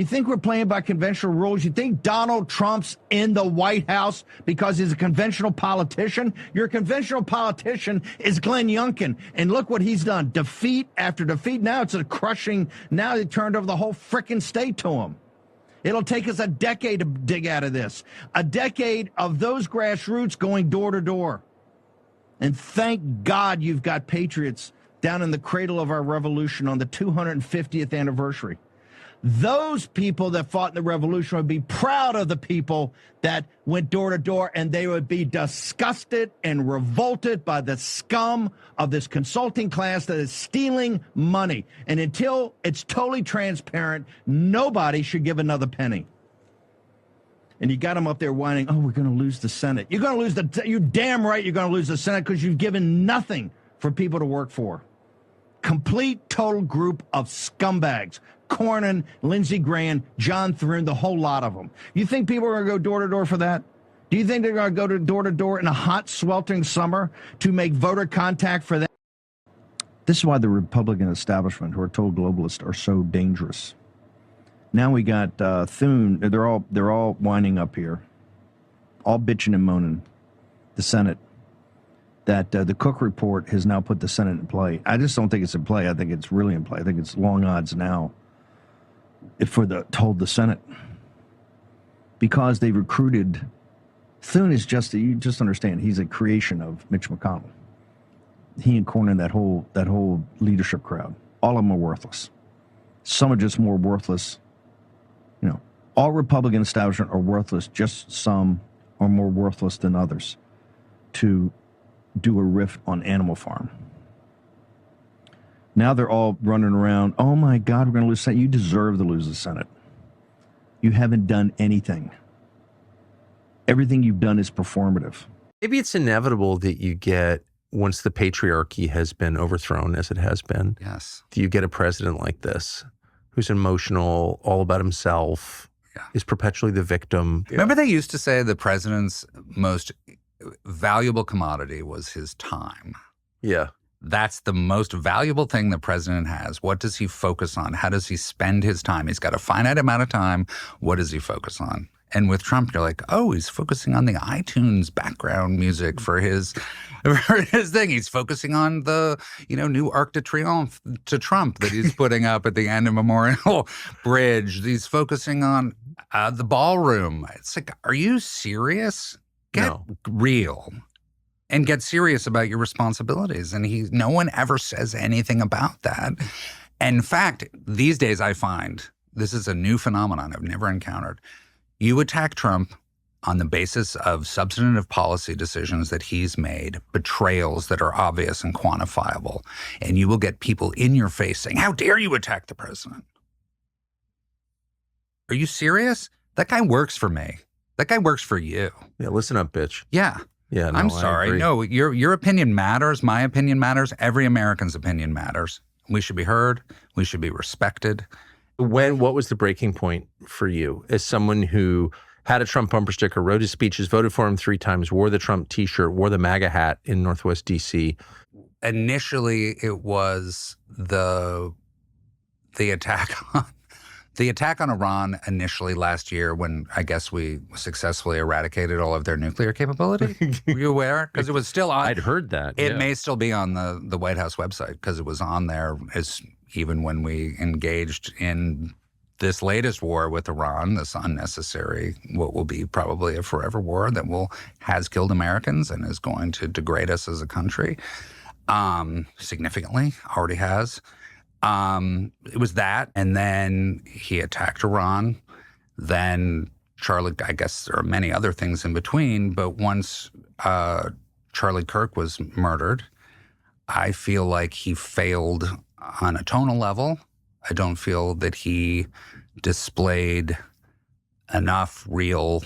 You think we're playing by conventional rules? You think Donald Trump's in the White House because he's a conventional politician? Your conventional politician is Glenn Youngkin, and look what he's done. Defeat after defeat. Now it's a crushing. Now they turned over the whole frickin' state to him. It'll take us a decade to dig out of this. A decade of those grassroots going door to door. And thank God you've got patriots down in the cradle of our revolution on the 250th anniversary. Those people that fought in the revolution would be proud of the people that went door to door, and they would be disgusted and revolted by the scum of this consulting class that is stealing money. And until it's totally transparent, nobody should give another penny. And you got them up there whining, oh, we're going to lose the Senate. You're going to lose you're damn right you're going to lose the Senate because you've given nothing for people to work for. Complete, total group of scumbags. Cornyn, Lindsey Graham, John Thune, the whole lot of them. You think people are going to go door to door for that? Do you think they're going to go door to door in a hot, sweltering summer to make voter contact for that? This is why the Republican establishment, who are total globalists, are so dangerous. Now we got Thune. They're all whining up here, all bitching and moaning. The Senate. That the Cook report has now put the Senate in play. I just don't think it's in play. I think it's really in play. I think it's long odds now to hold the Senate, because they recruited. Thune is you just understand, he's a creation of Mitch McConnell. He and Cornyn, that whole leadership crowd, all of them are worthless. Some are just more worthless. You know, all Republican establishment are worthless. Just some are more worthless than others. To do a riff on Animal Farm. Now they're all running around, oh my God, we're going to lose the Senate. You deserve to lose the Senate. You haven't done anything. Everything you've done is performative. Maybe it's inevitable that you get, once the patriarchy has been overthrown, as it has been, yes, you get a president like this, who's emotional, all about himself, is perpetually the victim. Remember they used to say the president's most valuable commodity was his time. Yeah. That's the most valuable thing the president has. What does he focus on? How does he spend his time? He's got a finite amount of time. What does he focus on? And with Trump, you're like, oh, he's focusing on the iTunes background music for his thing. He's focusing on the, new Arc de Triomphe to Trump that he's putting up at the end of Memorial Bridge. He's focusing on the ballroom. It's like, are you serious? Get real and get serious about your responsibilities. And no one ever says anything about that. And in fact, these days I find this is a new phenomenon I've never encountered. You attack Trump on the basis of substantive policy decisions that he's made, betrayals that are obvious and quantifiable, and you will get people in your face saying, how dare you attack the president? Are you serious? That guy works for me. That guy works for you. Yeah, listen up, bitch. Yeah. Yeah, no, I'm sorry. No, your opinion matters. My opinion matters. Every American's opinion matters. We should be heard. We should be respected. What was the breaking point for you as someone who had a Trump bumper sticker, wrote his speeches, voted for him 3 times, wore the Trump T-shirt, wore the MAGA hat in Northwest D.C.? Initially, it was the attack on Iran initially last year, when I guess we successfully eradicated all of their nuclear capability. Were you aware? Because it was still on. I'd heard that. It may still be on the White House website, because it was on there even when we engaged in this latest war with Iran, this unnecessary, what will be probably a forever war that has killed Americans and is going to degrade us as a country significantly, already has. It was that, and then he attacked Iran. Then Charlie, I guess there are many other things in between, but once Charlie Kirk was murdered, I feel like he failed on a tonal level. I don't feel that he displayed enough real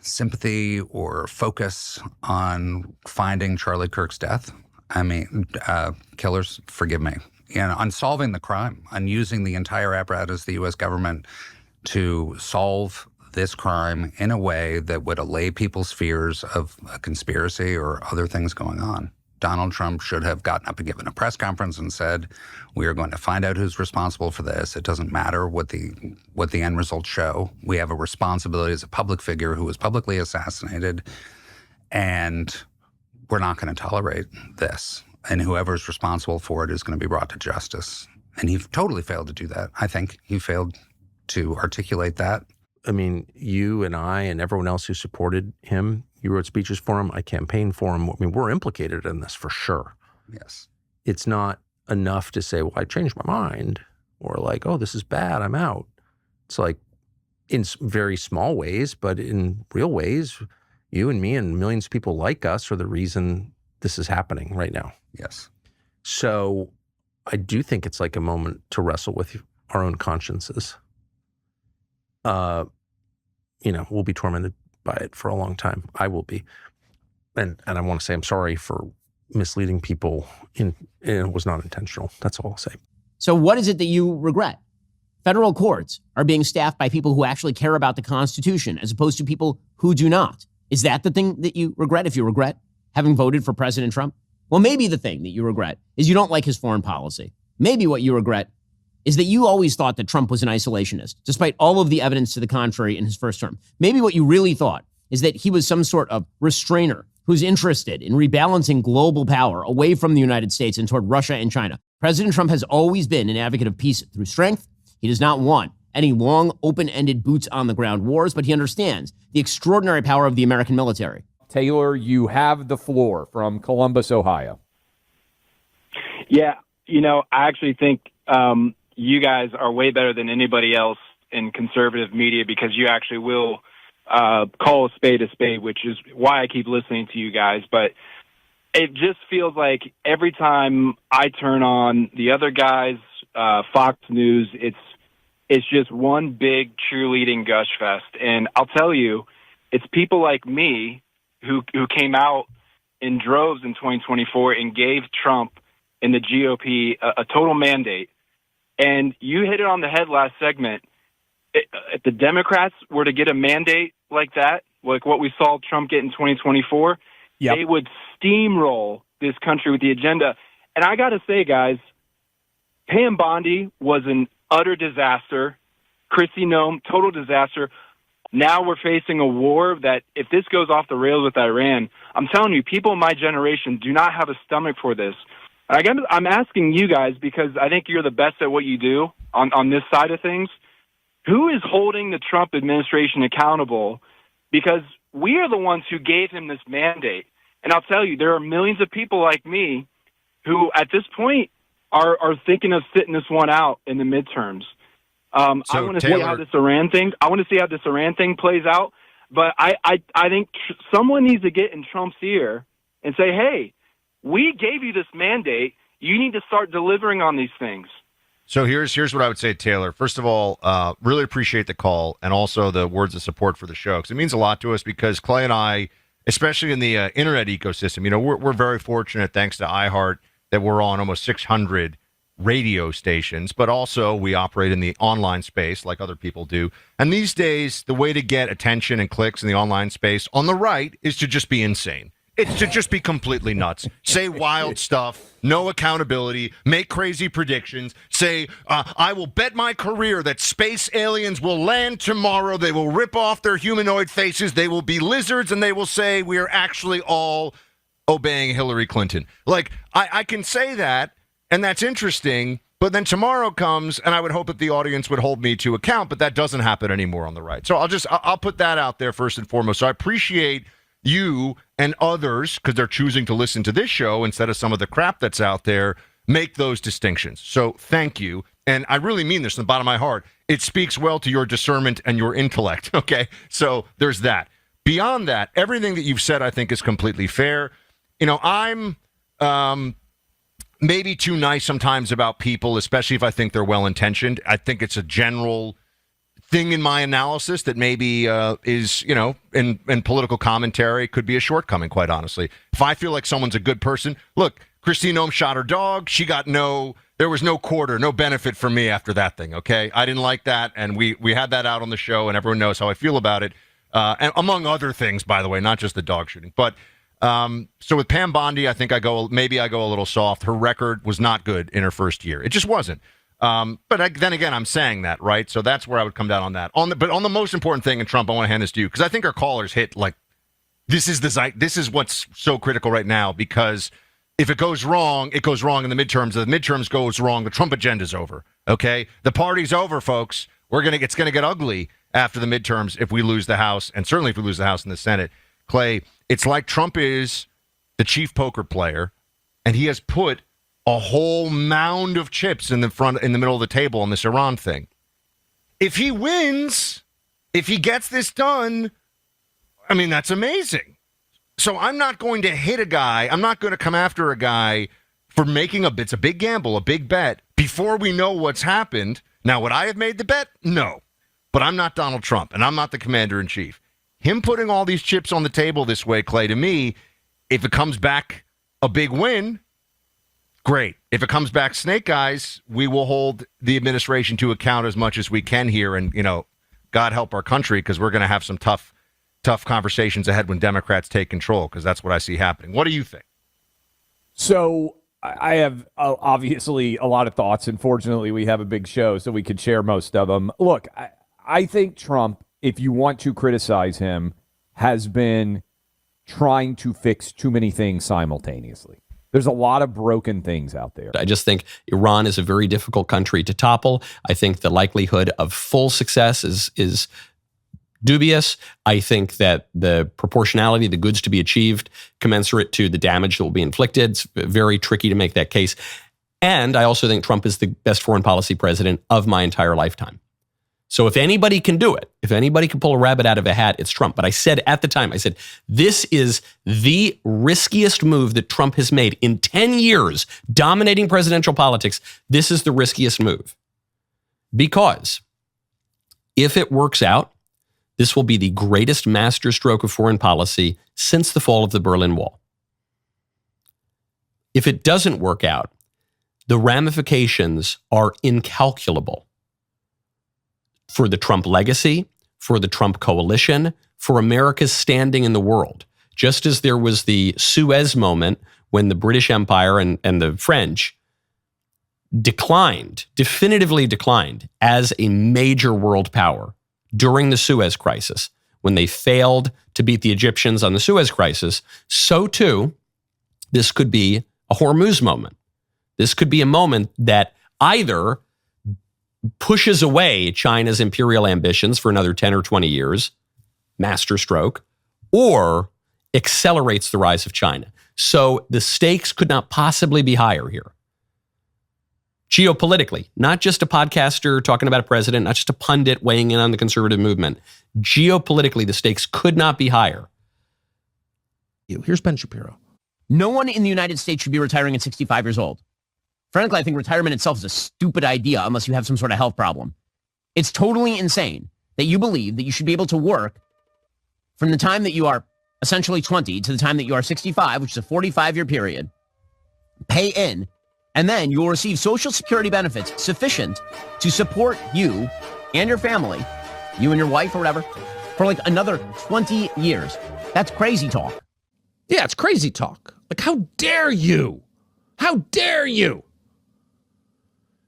sympathy or focus on finding Charlie Kirk's death. I mean, killers, forgive me, on solving the crime, on using the entire apparatus of the U.S. government to solve this crime in a way that would allay people's fears of a conspiracy or other things going on. Donald Trump should have gotten up and given a press conference and said, we are going to find out who's responsible for this. It doesn't matter what the end results show. We have a responsibility as a public figure who was publicly assassinated, and we're not going to tolerate this. And whoever's responsible for it is going to be brought to justice. And he totally failed to do that. I think he failed to articulate that. I mean, you and I and everyone else who supported him, you wrote speeches for him, I campaigned for him. I mean, we're implicated in this for sure. Yes. It's not enough to say, well, I changed my mind, or like, oh, this is bad, I'm out. It's like in very small ways, but in real ways, you and me and millions of people like us are the reason this is happening right now. Yes. So I do think it's like a moment to wrestle with our own consciences. We'll be tormented by it for a long time. I will be. And I want to say I'm sorry for misleading people. It was not intentional. That's all I'll say. So what is it that you regret? Federal courts are being staffed by people who actually care about the Constitution as opposed to people who do not. Is that the thing that you regret, if you regret having voted for President Trump? Well, maybe the thing that you regret is you don't like his foreign policy. Maybe what you regret is that you always thought that Trump was an isolationist, despite all of the evidence to the contrary in his first term. Maybe what you really thought is that he was some sort of restrainer who's interested in rebalancing global power away from the United States and toward Russia and China. President Trump has always been an advocate of peace through strength. He does not want any long, open-ended boots-on-the-ground wars, but he understands the extraordinary power of the American military. Taylor, you have the floor from Columbus, Ohio. Yeah, I actually think you guys are way better than anybody else in conservative media because you actually will call a spade, which is why I keep listening to you guys. But it just feels like every time I turn on the other guys, Fox News, it's just one big cheerleading gush fest. And I'll tell you, it's people like me who came out in droves in 2024 and gave Trump and the GOP a total mandate. And you hit it on the head last segment. If the Democrats were to get a mandate like that, like what we saw Trump get in 2024, yep, they would steamroll this country with the agenda. And I got to say, guys, Pam Bondi was an utter disaster. Kristi Noem, total disaster. Now we're facing a war that if this goes off the rails with Iran, I'm telling you, people in my generation do not have a stomach for this. I'm asking you guys because I think you're the best at what you do on this side of things. Who is holding the Trump administration accountable? Because we are the ones who gave him this mandate. And I'll tell you, there are millions of people like me who at this point are thinking of sitting this one out in the midterms. I want to see how this Iran thing plays out. But I think someone needs to get in Trump's ear and say, hey, we gave you this mandate. You need to start delivering on these things. So here's what I would say, Taylor. First of all, really appreciate the call and also the words of support for the show, because it means a lot to us, because Clay and I, especially in the internet ecosystem, we're very fortunate, thanks to iHeart, that we're on almost 600 radio stations, but also we operate in the online space like other people do. And these days, the way to get attention and clicks in the online space on the right is to just be insane. It's to just be completely nuts. Say wild stuff, no accountability, make crazy predictions, say, I will bet my career that space aliens will land tomorrow, they will rip off their humanoid faces, they will be lizards, and they will say we are actually all obeying Hillary Clinton. Like, I can say that, and that's interesting, but then tomorrow comes, and I would hope that the audience would hold me to account, but that doesn't happen anymore on the right. So I'll put that out there first and foremost. So I appreciate you and others, because they're choosing to listen to this show instead of some of the crap that's out there, make those distinctions. So thank you. And I really mean this from the bottom of my heart. It speaks well to your discernment and your intellect. Okay. So there's that. Beyond that, everything that you've said, I think, is completely fair. I'm maybe too nice sometimes about people, especially if I think they're well-intentioned. I think it's a general thing in my analysis that maybe is, in political commentary could be a shortcoming, quite honestly. If I feel like someone's a good person, look, Kristi Noem shot her dog. She got there was no quarter, no benefit for me after that thing, okay? I didn't like that, and we had that out on the show, and everyone knows how I feel about it, and among other things, by the way, not just the dog shooting. But So with Pam Bondi, I think maybe I go a little soft. Her record was not good in her first year. It just wasn't. Then again, I'm saying that, right? So that's where I would come down on that. But on the most important thing, and Trump, I want to hand this to you because I think our callers hit like this is what's so critical right now, because if it goes wrong, it goes wrong in the midterms. If the midterms goes wrong, the Trump agenda's over. Okay, the party's over, folks. It's gonna get ugly after the midterms if we lose the House, and certainly if we lose the House and the Senate. Clay, it's like Trump is the chief poker player, and he has put a whole mound of chips in the middle of the table on this Iran thing. If he wins, if he gets this done, I mean, that's amazing. So I'm not going to hit a guy. I'm not going to come after a guy for making it's a big gamble, a big bet, before we know what's happened. Now, would I have made the bet? No. But I'm not Donald Trump, and I'm not the commander-in-chief. Him putting all these chips on the table this way, Clay, to me, if it comes back a big win, great. If it comes back snake eyes, we will hold the administration to account as much as we can here. And, God help our country, because we're going to have some tough conversations ahead when Democrats take control, because that's what I see happening. What do you think? So I have obviously a lot of thoughts. Unfortunately, we have a big show, so we could share most of them. Look, I think Trump, if you want to criticize him, has been trying to fix too many things simultaneously. There's a lot of broken things out there. I just think Iran is a very difficult country to topple. I think the likelihood of full success is dubious. I think that the proportionality of the goods to be achieved commensurate to the damage that will be inflicted. It's very tricky to make that case. And I also think Trump is the best foreign policy president of my entire lifetime. So if anybody can do it, if anybody can pull a rabbit out of a hat, it's Trump. But I said at the time, this is the riskiest move that Trump has made in 10 years dominating presidential politics. This is the riskiest move. Because if it works out, this will be the greatest masterstroke of foreign policy since the fall of the Berlin Wall. If it doesn't work out, the ramifications are incalculable for the Trump legacy, for the Trump coalition, for America's standing in the world. Just as there was the Suez moment when the British Empire and the French definitively declined as a major world power during the Suez crisis, when they failed to beat the Egyptians on the Suez crisis, so too, this could be a Hormuz moment. This could be a moment that either pushes away China's imperial ambitions for another 10 or 20 years, masterstroke, or accelerates the rise of China. So the stakes could not possibly be higher here. Geopolitically, not just a podcaster talking about a president, not just a pundit weighing in on the conservative movement. Geopolitically, the stakes could not be higher. Here's Ben Shapiro. No one in the United States should be retiring at 65 years old. Frankly, I think retirement itself is a stupid idea unless you have some sort of health problem. It's totally insane that you believe that you should be able to work from the time that you are essentially 20 to the time that you are 65, which is a 45-year period, pay in, and then you will receive Social Security benefits sufficient to support you and your family, you and your wife or whatever, for like another 20 years. That's crazy talk. Yeah, it's crazy talk. Like, how dare you? How dare you?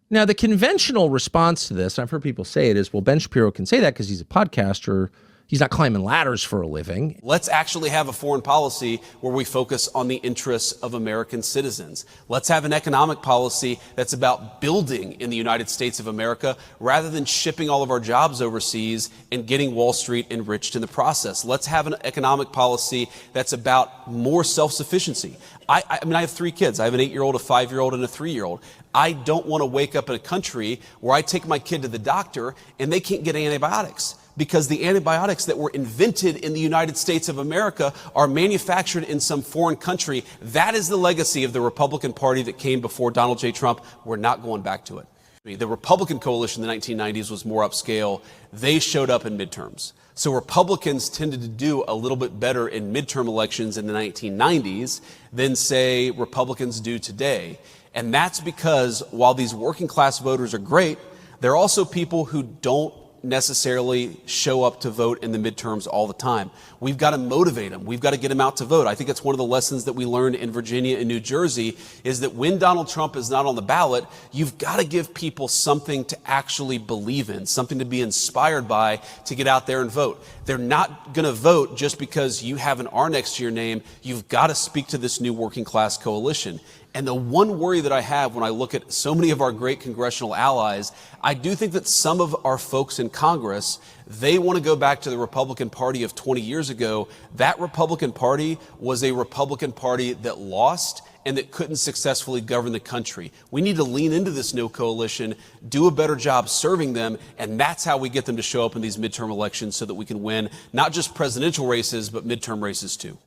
Now, the conventional response to this, I've heard people say it, is, well, Ben Shapiro can say that because he's a podcaster. He's not climbing ladders for a living. Let's actually have a foreign policy where we focus on the interests of American citizens. Let's have an economic policy that's about building in the United States of America rather than shipping all of our jobs overseas and getting Wall Street enriched in the process. Let's have an economic policy that's about more self-sufficiency. I mean, I have 3 kids. I have an 8-year-old, a 5-year-old, and a 3-year-old. I don't want to wake up in a country where I take my kid to the doctor and they can't get antibiotics, because the antibiotics that were invented in the United States of America are manufactured in some foreign country. That is the legacy of the Republican Party that came before Donald J. Trump. We're not going back to it. The Republican coalition in the 1990s was more upscale. They showed up in midterms. So Republicans tended to do a little bit better in midterm elections in the 1990s than, say, Republicans do today. And that's because while these working class voters are great, they're also people who don't necessarily show up to vote in the midterms all the time. We've got to motivate them. We've got to get them out to vote. I think it's one of the lessons that we learned in Virginia and New Jersey is that when Donald Trump is not on the ballot, you've got to give people something to actually believe in, something to be inspired by to get out there and vote. They're not going to vote just because you have an R next to your name. You've got to speak to this new working class coalition. And the one worry that I have when I look at so many of our great congressional allies, I do think that some of our folks in Congress, they want to go back to the Republican Party of 20 years ago. That Republican Party was a Republican Party that lost and that couldn't successfully govern the country. We need to lean into this new coalition, do a better job serving them, and that's how we get them to show up in these midterm elections so that we can win not just presidential races, but midterm races too.